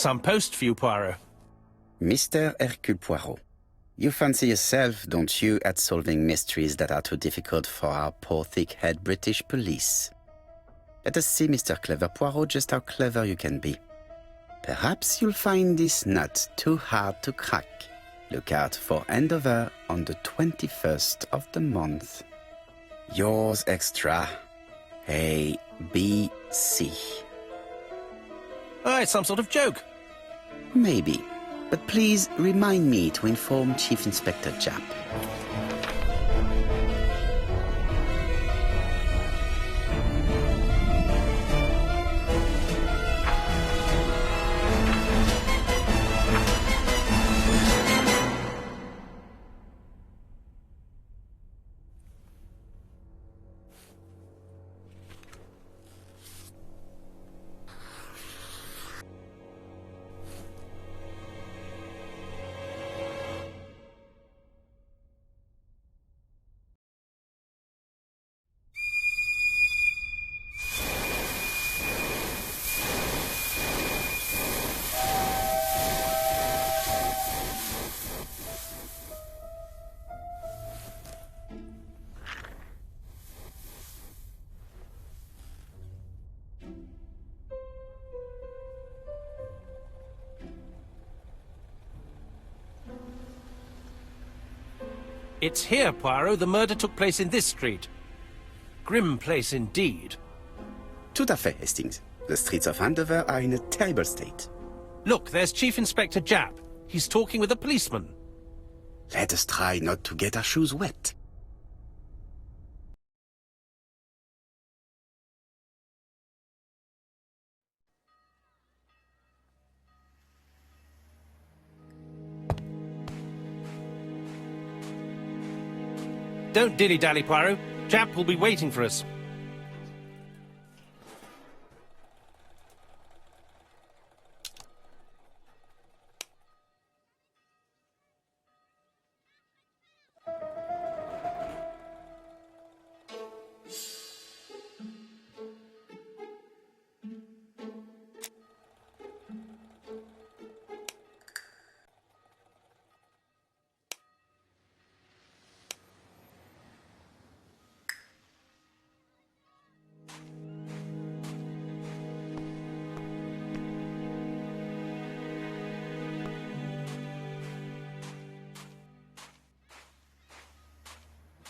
Some post for you, Poirot. Mr. Hercule Poirot, you fancy yourself, don't you, at solving mysteries that are too difficult for our poor thick-head British police. Let us see, Mr. Clever Poirot, just how clever you can be. Perhaps you'll find this nut too hard to crack. Look out for handover on the 21st of the month. Yours extra, A, B, C. Oh, it's some sort of joke. Maybe, but please remind me to inform Chief Inspector Japp. It's here, Poirot. The murder took place in this street. Grim place indeed. Tout à fait, Hastings. The streets of Andover are in a terrible state. Look, there's Chief Inspector Japp. He's talking with a policeman. Let us try not to get our shoes wet. Don't dilly-dally, Poirot. Japp will be waiting for us.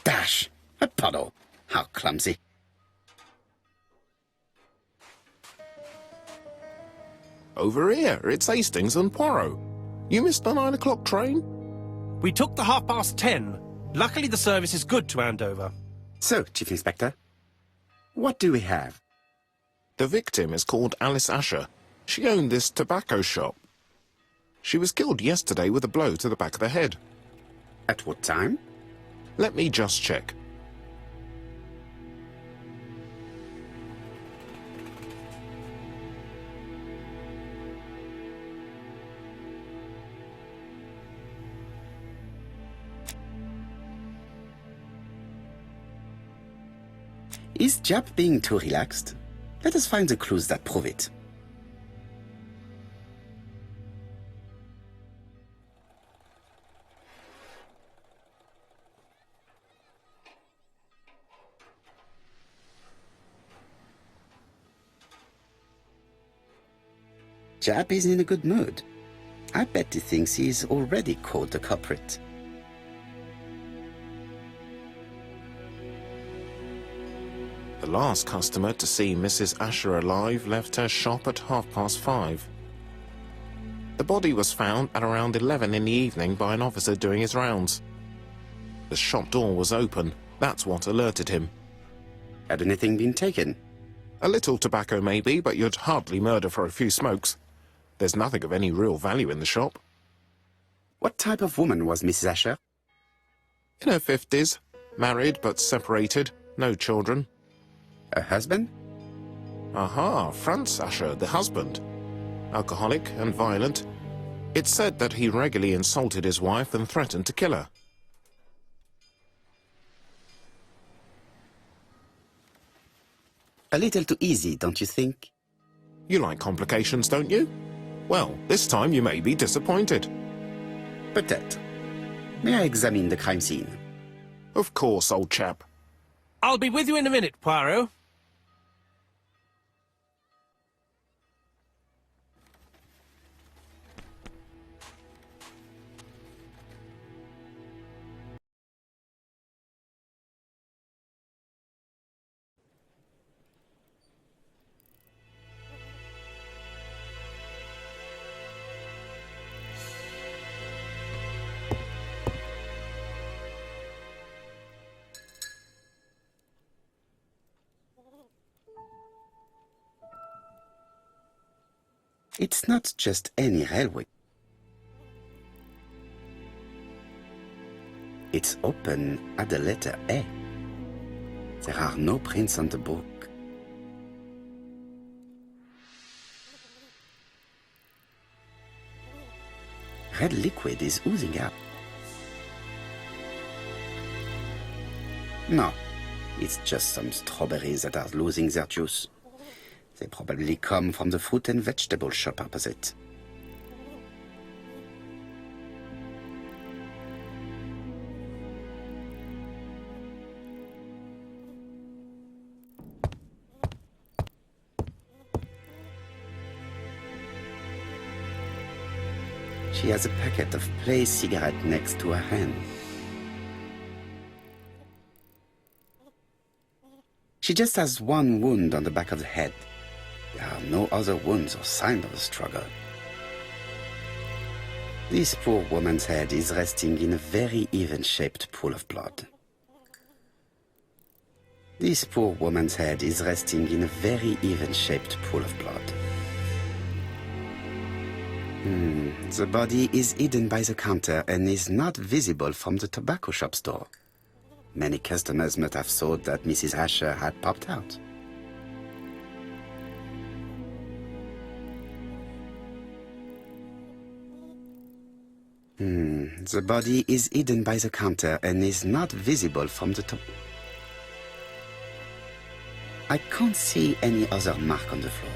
Dash! A puddle. How clumsy. Over here, it's Hastings and Poirot. You missed the 9 o'clock train? We took the 10:30. Luckily, the service is good to Andover. So, Chief Inspector, what do we have? The victim is called Alice Asher. She owned this tobacco shop. She was killed yesterday with a blow to the back of the head. At what time? Let me just check. Is Japp being too relaxed? Let us find the clues that prove it. Japp is in a good mood. I bet he thinks he's already caught the culprit. The last customer to see Mrs. Asher alive left her shop at 5:30. The body was found at around 11 in the evening by an officer doing his rounds. The shop door was open. That's what alerted him. Had anything been taken? A little tobacco maybe, but you'd hardly murder for a few smokes. There's nothing of any real value in the shop. What type of woman was Mrs. Asher? In her 50s, married but separated, no children. Her husband? Aha, Franz Asher, the husband. Alcoholic and violent. It's said that he regularly insulted his wife and threatened to kill her. A little too easy, don't you think? You like complications, don't you? Well, this time you may be disappointed. Peut-être. May I examine the crime scene? Of course, old chap. I'll be with you in a minute, Poirot. It's not just any railway. It's open at the letter A. There are no prints on the book. Red liquid is oozing out. No, it's just some strawberries that are losing their juice. They probably come from the fruit and vegetable shop opposite. She has a packet of play cigarette next to her hand. She just has one wound on the back of the head. There are no other wounds or signs of a struggle. This poor woman's head is resting in a very even-shaped pool of blood. This poor woman's head is resting in a very even-shaped pool of blood. The body is hidden by the counter and is not visible from the tobacco shop's door. Many customers must have thought that Mrs. Asher had popped out. The body is hidden by the counter and is not visible from the top. I can't see any other mark on the floor.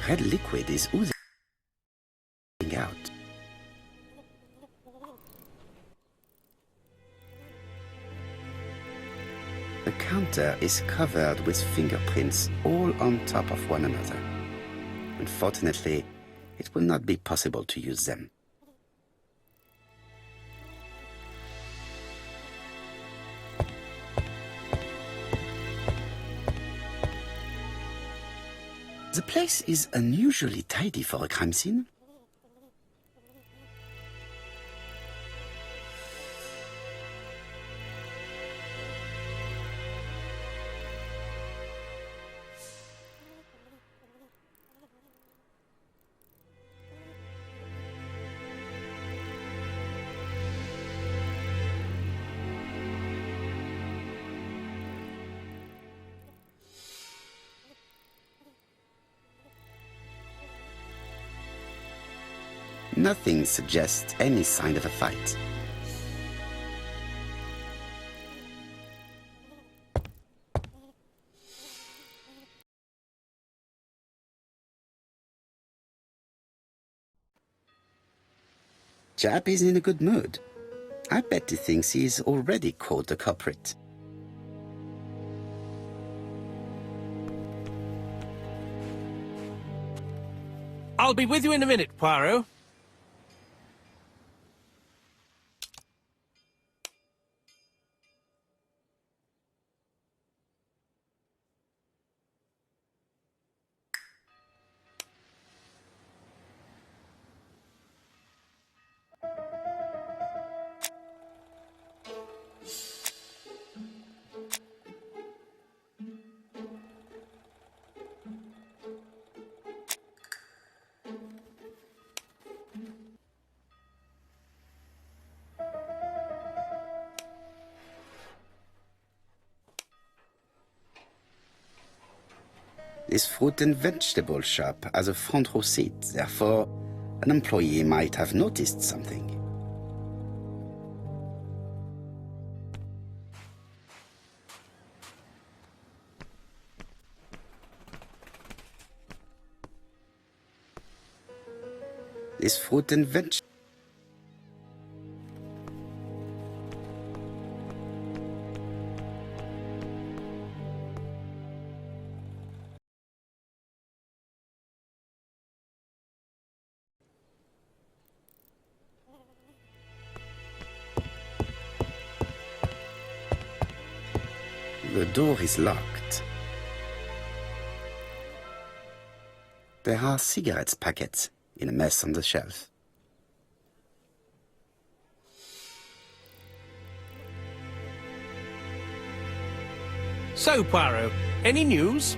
Red liquid is oozing out. The counter is covered with fingerprints all on top of one another. Unfortunately, it will not be possible to use them. The place is unusually tidy for a crime scene. Nothing suggests any sign of a fight. Jap is in a good mood. I bet he thinks he's already caught the culprit. I'll be with you in a minute, Poirot. This fruit and vegetable shop has a front row seat, therefore An employee might have noticed something. This fruit and veg. The door is locked. There are cigarettes packets in a mess on the shelf. So, Poirot, any news?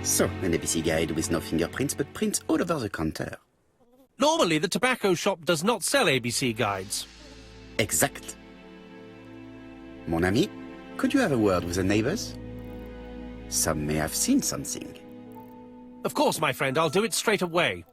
So, an ABC guide with no fingerprints but prints all over the counter. Normally, the tobacco shop does not sell ABC guides. Exact. Mon ami, could you have a word with the neighbors? Some may have seen something. Of course, my friend, I'll do it straight away.